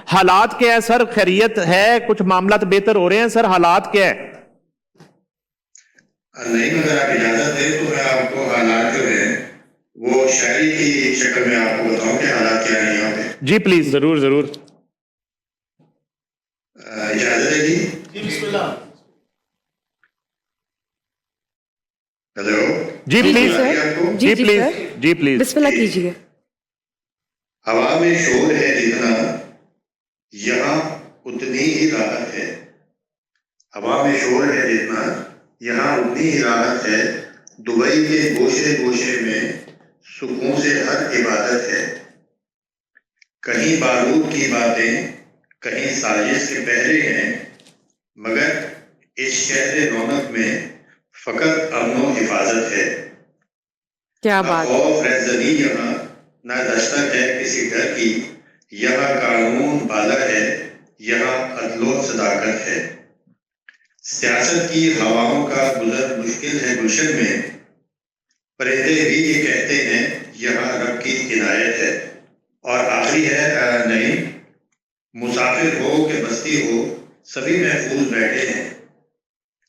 حالات کیا ہے سر؟ خیریت ہے؟ کچھ معاملات بہتر ہو رہے ہیں سر؟ حالات کیا ہے؟ نہیں، اگر آپ اجازت دیں تو میں آپ کو حالات جو ہے وہ شاعری کی شکل میں آپ کو بتاؤں کہ حالات کیا ہیں یہاں پہ. جی پلیز. ضرور ضرور. اجازت ہے جی؟ بسم اللہ. ہیلو جی پلیز. جی پلیز. سر. جی پلیز. بسم اللہ کیجیے. ہوا میں شور ہے جتنا یہاں اتنی ہی راحت ہے. ہوا میں شور ہے جتنا یہاں اتنی ہی راحت ہے. دبئی کے گوشے گوشے میں سکون سے ہر عبادت ہے. کہیں بارود کی باتیں کہیں سازش کے پہرے ہیں، مگر اس شہر رونق میں فقط امن و حفاظت ہے. کیا نہ بات. خوف رہزنی یہاں، نہ دستک ہے کسی ڈر کی. یہاں قانون بالا ہے، یہاں عدل و صداقت ہے. سیاست کی ہواؤں کا گزر مشکل ہے گلشن میں، پرندے بھی یہ کہتے ہیں یہاں رب کی عنایت ہے. اور آخری ہے نہیں، مسافر ہو کہ بستی ہو سبھی محفوظ بیٹھے ہیں.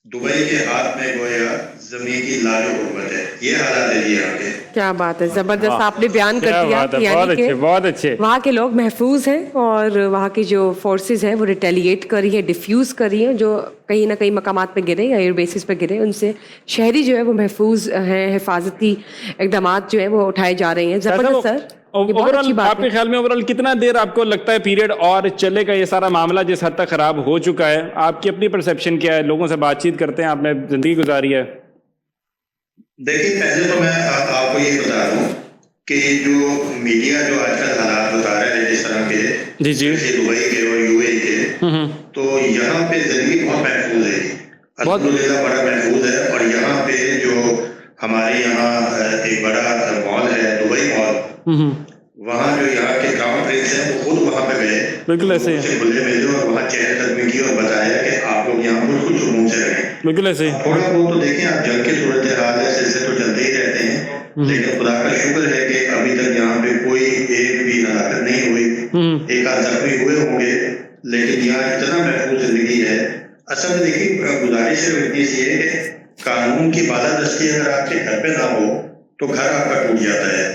دبئی کے ہاتھ میں گویا زمین کی لاج و حرمت ہے. یہ حالات ہے جی یہاں کے. کیا بات ہے، زبردست آپ نے بیان کر کیا دیا. بات ہے، یعنی بہت کہ اچھے بہت اچھے. وہاں کے لوگ محفوظ ہیں اور وہاں کی جو فورسز ہیں وہ ریٹیلیٹ کر رہی ہیں، ڈیفیوز کر رہی ہیں، جو کہیں نہ کہیں مقامات پہ گرے یا ایئر بیسز پہ گرے ان سے شہری جو ہے وہ محفوظ ہیں. حفاظتی اقدامات جو ہیں وہ اٹھائے جا رہے ہیں. زبردست سر، یہ بہت اچھی بات آپ ہے. کے خیال میں اوورال کتنا دیر آپ کو لگتا ہے پیریڈ اور چلے گا یہ سارا معاملہ جس حد تک خراب ہو چکا ہے؟ آپ کی اپنی پرسیپشن کیا ہے؟ لوگوں سے بات چیت کرتے ہیں، آپ نے زندگی گزاری ہے. دیکھیے پہلے تو میں آپ کو یہ بتا دوں کہ جو میڈیا جو آج کل حالات بتا رہے ہیں جس طرح کے جی جی دبئی کے اور یو اے کے، تو یہاں پہ زندگی بہت محفوظ ہے. الحمدللہ بڑا محفوظ ہے. اور یہاں پہ جو ہمارے یہاں ایک بڑا مال ہے دبئی مال، وہاں جو یہاں کے کراؤن پرنس ہیں وہ خود وہاں پہ گئے، بالکل ایسے سے ملے ملے اور وہاں چہل قدمی کی اور بتایا کہ آپ لوگ یہاں بالکل سکون سے رہیں. بالکل ایسے تھوڑا بہت تو دیکھیں آپ جنگ کی صورتحال ہے، سلسلے تو چلتے ہی رہتے ہیں، لیکن خدا کا شکر ہے کہ ابھی تک یہاں پہ کوئی ایک بھی ہلاکت نہیں ہوئی. ایک آدھ زخمی ہوئے ہوں گے، لیکن یہاں اتنا محفوظ زندگی ہے. اصل میں دیکھیے گزارش صرف اتنی سی ہے کہ قانون کی بالادستی اگر آپ کے گھر پہ نہ ہو تو گھر آپ کا ٹوٹ جاتا ہے.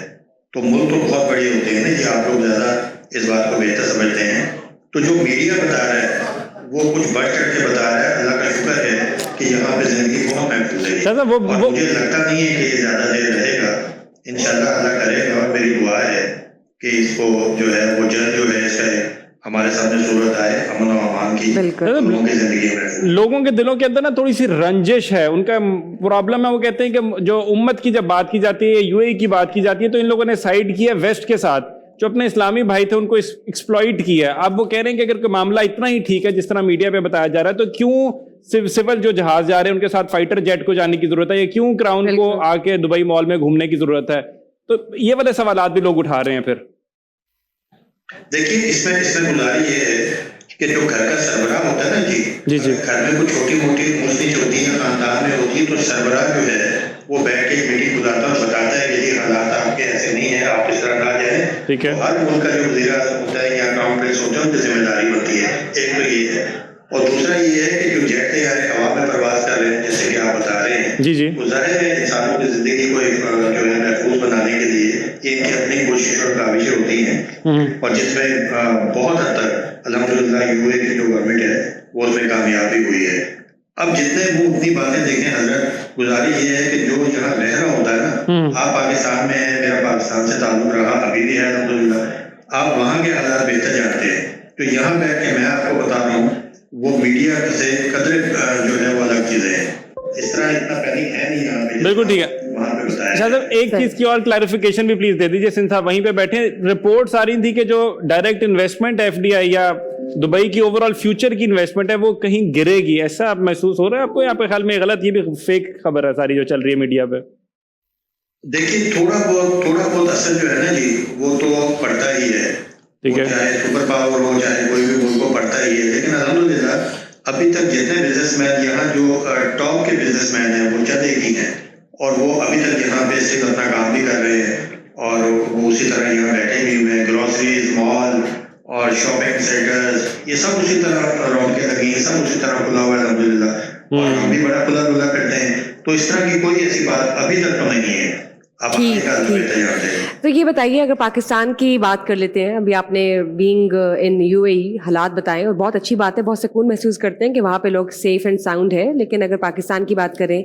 تو ملک تو بہت بڑے ہوتے ہیں نا، یہ آپ لوگ زیادہ اس بات کو بہتر سمجھتے ہیں. تو جو میڈیا بتا رہا ہے وہ کچھ بڑھ چڑھ کے بتا رہا ہے. اللہ کا شکر ہے کہ یہاں پہ زندگی بہت محفوظ ہے اور مجھے لگتا نہیں ہے کہ یہ زیادہ دیر رہے گا. انشاءاللہ اللہ کرے گا. اور میری دعا ہے کہ اس کو جو ہے وہ جلد جو ہے اس کا ہمارے سامنے صورت آئے امن و امان کی، لوگوں کی زندگی میں. لوگوں کے دلوں کے اندر نا تھوڑی سی رنجش ہے، ان کا پرابلم ہے. وہ کہتے ہیں کہ جو امت کی جب بات کی جاتی ہے، یو اے کی بات کی جاتی ہے، تو ان لوگوں نے سائیڈ کیا ویسٹ کے ساتھ، جو اپنے اسلامی بھائی تھے ان کو ایکسپلائٹ کیا. اب وہ کہہ رہے ہیں کہ اگر کوئی معاملہ اتنا ہی ٹھیک ہے جس طرح میڈیا پہ بتایا جا رہا ہے، تو کیوں سول جو جہاز جا رہے ہیں ان کے ساتھ فائٹر جیٹ کو جانے کی ضرورت ہے، یا کیوں کراؤن کو آ کے دبئی مال میں گھومنے کی ضرورت ہے؟ تو یہ والے سوالات بھی لوگ اٹھا رہے ہیں. پھر دیکھیے اس میں گزاری یہ ہے کہ جو گھر کا سربراہ ہوتا ہے نا جی جی گھر میں کوئی چھوٹی موٹی مسجد ہوتی ہے خاندان میں ہوتی ہے، تو سربراہ جو ہے وہ بیٹھ کے میٹنگ بلاتا ہے اور بتاتا ہے کہ یہ حالات آپ کے ایسے نہیں ہیں، آپ اس طرح نہ جائیں. ٹھیک ہے. ہر ملک کا جو وزیر اعظم ہوتا ہے یا کراؤن پرنس ہوتا ہے ان کی ذمہ داری بنتی ہے. ایک تو یہ ہے، اور دوسرا یہ ہے کہ جو جیٹ طیارے ہوا میں پرواز کر رہے ہیں جیسے کہ آپ بتا رہے ہیں، جی جی وہ ظاہر ہے انسانوں کی زندگی کو جو ہے محفوظ بنانے کے لیے ان کی اپنی کوشش اور کاوشیں ہوتی ہیں، اور جس میں بہت حد تک الحمدللہ یو اے کی جو گورنمنٹ ہے وہ اس میں کامیابی ہوئی ہے. اب جتنے وہ اتنی باتیں دیکھیں حضرت، گزارش یہ ہے کہ جو یہاں رہ رہا ہوتا ہے نا، آپ پاکستان میں ہیں، میرا پاکستان سے تعلق رہا ابھی بھی ہے الحمدللہ، آپ وہاں کے حالات بہتر جانتے ہیں. تو یہاں بیٹھ کے میں آپ کو بتا رہا ہوں وہ میڈیا سے قدر جو ہے وہ الگ چیزیں ہیں. اس طرح اتنا پینک ہے نہیں یہاں پہ. بالکل ٹھیک ہے. شاہ صاحب ایک چیز کی اور کلیریفیکیشن بھی پلیز دے دیجیے، سنس آپ وہیں پہ بیٹھے. رپورٹس آ رہی تھی کہ جو direct investment F D I یا دبئی کی اوور آل فیوچر کی انویسٹمنٹ ہے وہ کہیں گرے گی، ایسا آپ محسوس ہو رہا ہے آپ کو؟ یہاں پہ خیال میں غلط، یہ بھی فیک خبر ہے ساری جو چل رہی ہے میڈیا پہ؟ دیکھیے تھوڑا بہت اثر جو ہے نا جی وہ تو پڑتا ہی ہے، چاہے سپر پاور ہو چاہے کوئی بھی ملک کو پڑتا ہی ہے. لیکن الحمدللہ ابھی تک جتنے بزنس مین یہاں جو ٹاپ کے بزنس مین ہیں وہ چند ایک ہی ہیں، اور وہ ابھی تک یہاں پہ صرف اپنا کام بھی کر رہے ہیں اور وہ اسی طرح یہاں بیٹھے بھی ہوئے ہیں. گروسریز، مال اور اور شاپنگ سینٹرز یہ سب اسی طرح رونقیں لگی ہیں, سب اسی طرح کھلا ہوا ہے الحمدللہ, اور ہم بھی بڑا کھلا دھلا کرتے ہیں. تو اس طرح کی کوئی ایسی بات ابھی تک تو نہیں ہے. تو یہ بتائیے, اگر پاکستان کی بات کر لیتے ہیں, ابھی آپ نے بینگ ان یو اے ای حالات بتائے اور بہت اچھی بات ہے, بہت سکون محسوس کرتے ہیں کہ وہاں پہ لوگ سیف اینڈ ساؤنڈ ہے. لیکن اگر پاکستان کی بات کریں,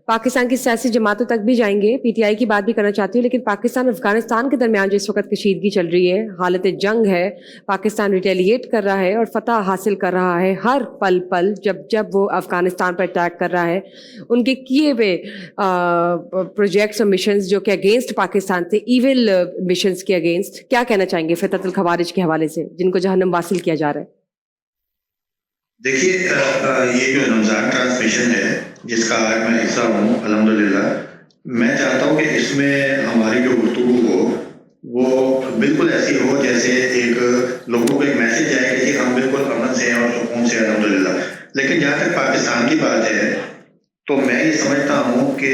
پاکستان کی سیاسی جماعتوں تک بھی جائیں گے, پی ٹی آئی کی بات بھی کرنا چاہتی ہوں, لیکن پاکستان اور افغانستان کے درمیان جو اس وقت کشیدگی چل رہی ہے, حالت جنگ ہے, پاکستان ریٹیلیٹ کر رہا ہے اور فتح حاصل کر رہا ہے ہر پل پل جب وہ افغانستان پر اٹیک کر رہا ہے. ان کے کیے ہوئے پروجیکٹس اور مشنز جو کہ اگینسٹ پاکستان تھے, ایول مشنز کے اگینسٹ, کیا کہنا چاہیں گے فتح الخوارج کے حوالے سے جن کو جہنم واصل کیا جا رہا ہے؟ دیکھیے یہ جو رمضان ٹرانسمیشن ہے جس کا آج میں حصہ ہوں الحمدللہ, میں چاہتا ہوں کہ اس میں ہماری جو گفتگو ہو وہ بالکل ایسی ہو جیسے ایک لوگوں کو ایک میسج آئے کہ ہم بالکل امن سے ہیں اور سکون سے ہیں الحمدللہ. لیکن جہاں تک پاکستان کی بات ہے تو میں یہ سمجھتا ہوں کہ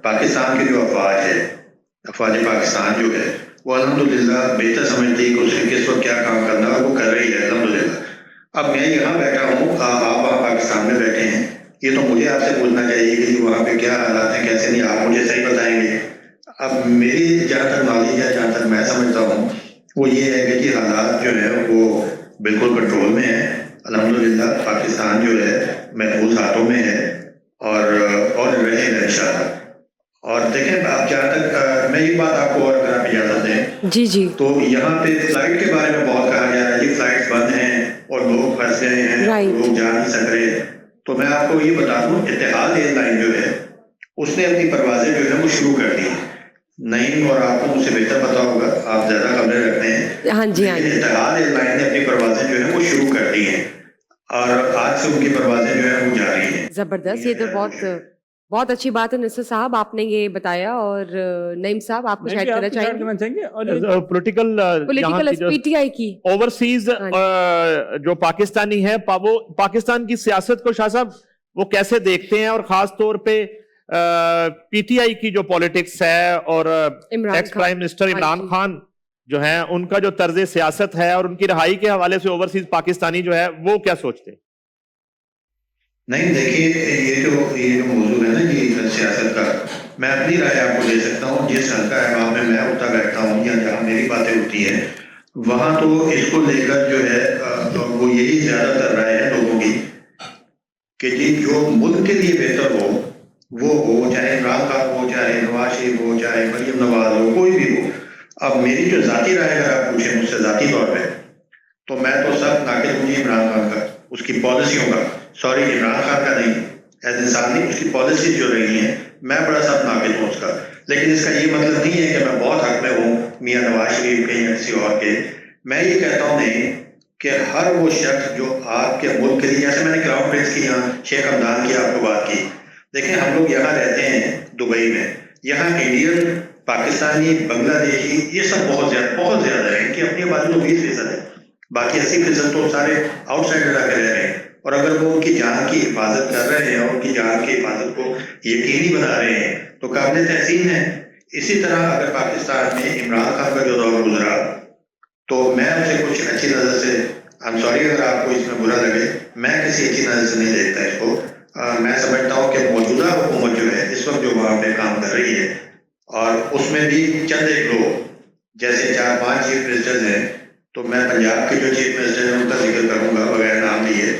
پاکستان کی جو افواج ہے, افواج پاکستان جو ہے وہ الحمدللہ بہتر سمجھتی ہے کہ اس کے کس وقت کیا کام کرنا ہے, وہ کر رہی ہے الحمدللہ. اب میں یہاں بیٹھا ہوں, آپ وہاں پاکستان میں بیٹھے ہیں, یہ تو مجھے آپ سے پوچھنا چاہیے کہ وہاں پہ کیا حالات ہیں کیسے نہیں, آپ مجھے صحیح بتائیں گے. اب میری جہاں تک نالج ہے, جہاں تک میں سمجھتا ہوں وہ یہ ہے کہ حالات جو ہے وہ بالکل کنٹرول میں ہیں الحمدللہ. پاکستان جو ہے محفوظ ہاتھوں میں ہے اور رہے گا انشاءاللہ. اور دیکھیں آپ جہاں تک میں یہ بات آپ کو اور اگر آپ اجازت دیں جی تو یہاں پہ فلائٹ کے بارے میں بہت کہا جا رہا ہے, یہ فلائٹس بند ہیں اور لوگ پھنس گئے ہیں, لوگ جا نہیں سک رہے. تو میں آپ کو یہ بتا دوں, اتحاد ایئر لائن جو ہے اس نے اپنی پروازیں جو ہے وہ شروع کر دی ہیں. نہیں, اور آپ کو مجھ سے بہتر پتا ہوگا, آپ زیادہ خبریں رکھتے ہیں. ہاں جی, اتحاد ایئر لائن نے اپنی پروازیں جو ہے وہ شروع کر دی ہیں اور آج سے ان کی پروازیں جو ہے وہ جاری ہیں. زبردست, یہ تو بہت اچھی بات ہے. نصر صاحب آپ نے یہ بتایا, اور نعیم صاحب آپ کچھ ایڈ کرنا چاہیں گے؟ پولیٹیکل پی ٹی آئی کی اوورسیز جو پاکستانی ہے, وہ پاکستان کی سیاست کو شاہ صاحب وہ کیسے دیکھتے ہیں, اور خاص طور پہ پی ٹی آئی کی جو پالیٹکس ہے اور ex prime minister Imran Khan جو ہیں ان کا جو طرز سیاست ہے اور ان کی رہائی کے حوالے سے اوورسیز پاکستانی جو ہے وہ کیا سوچتے ہیں؟ نہیں دیکھیے, یہ جو موضوع ہے نا جی سیاست کا, میں اپنی رائے آپ کو دے سکتا ہوں. جس حلقہ احباب میں اٹھتا بیٹھتا ہوں یا جہاں میری باتیں ہوتی ہیں وہاں تو اس کو لے کر جو ہے وہ یہی زیادہ تر رائے ہے لوگوں کی کہ جی جو ملک کے لیے بہتر ہو وہ ہو, چاہے عمران خان ہو, چاہے نواز شریف ہو, چاہے مریم نواز ہو, کوئی بھی ہو. اب میری جو ذاتی رائے اگر آپ پوچھیں مجھ سے ذاتی طور پہ, تو میں تو سب ناقص ہوں جی عمران خان کا, اس کی پالیسیوں کا. سوری, عمران خان کا نہیں, ایز انسان نہیں, اس کی پالیسیز جو رہی ہیں میں بڑا سب ناقص ہوں اس کا. لیکن اس کا یہ مطلب نہیں ہے کہ میں بہت حق میں ہوں میاں نواز شریف کے یا کسی اور کے. میں یہ کہتا ہوں نہیں کہ ہر وہ شخص جو آپ کے ملک کے لیے, جیسے میں نے کراؤن پرنس کی یہاں شیخ حمدان کی آپ کو بات کی, دیکھیں ہم لوگ یہاں رہتے ہیں دبئی میں, یہاں انڈین, پاکستانی, بنگلہ دیشی یہ سب بہت زیادہ ہیں کہ اپنی آبادی تو 20% ہے, باقی 80% تو سارے آؤٹ سائڈر آ کے رہ رہے ہیں. اور اگر وہ ان کی جان کی حفاظت کر رہے ہیں اور ان کی جان کی حفاظت کو یقینی بنا رہے ہیں تو قابل تحسین ہے. اسی طرح اگر پاکستان میں عمران خان کا جو دور گزرا تو میں اسے کچھ اچھی نظر سے, سوری اگر آپ کو اس میں برا لگے, میں کسی اچھی نظر سے نہیں دیکھتا اس کو. میں سمجھتا ہوں کہ موجودہ حکومت جو ہے اس وقت جو وہاں پہ کام کر رہی ہے, اور اس میں بھی چند ایک لوگ جیسے 4-5 چیف منسٹرز ہیں, تو میں پنجاب کے جو چیف منسٹر ہیں ان کا ذکر کروں گا بغیر نام لیے.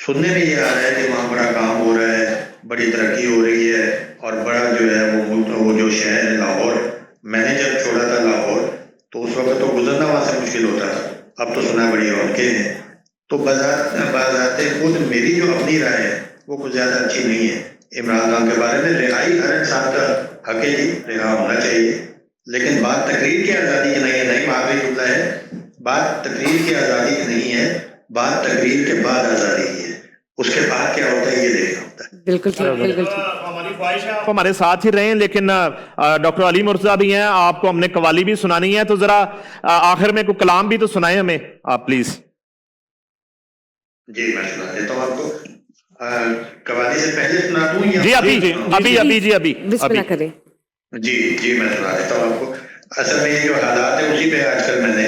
سننے میں یہ آ رہا ہے کہ وہاں بڑا کام ہو رہا ہے, بڑی ترقی ہو رہی ہے, اور بڑا جو ہے وہ جو شہر ہے لاہور, میں نے جب چھوڑا تھا لاہور تو اس وقت تو گزرنا وہاں سے مشکل ہوتا تھا, اب تو سنا بڑی رونقیں ہیں. تو بذات خود میری جو اپنی رائے ہے وہ کچھ زیادہ اچھی نہیں ہے عمران خان کے بارے میں. رہائی ہر انسان کا حق ہے جی, رہا ہونا چاہیے, لیکن بات تقریر کی آزادی کی نہیں ہے. نہیں معافی جملہ ہے, بات تقریر کی آزادی کی نہیں ہے, بات تقریر کے بعد آزادی کی ہے. اس کے بعد کیا ہوتا ہے یہ دیکھنا ہوتا ہے. بالکل ٹھیک, بالکل ٹھیک. ہماری خواہش ہے آپ ہمارے ساتھ ہی رہیں, لیکن ڈاکٹر علی مرتضیٰ بھی ہیں, آپ کو ہم نے قوالی بھی سنانی ہے, تو ذرا آخر میں کوئی کلام بھی تو سنائیں ہمیں آپ پلیز. جی میں سنا دیتا ہوں آپ کو. قوالی سے پہلے سنا دوں یا جی ابھی بسم اللہ کریں. جی میں سنا دیتا ہوں آپ کو. اصل میں یہ جو حالات ہے اسی پہ آج کل میں نے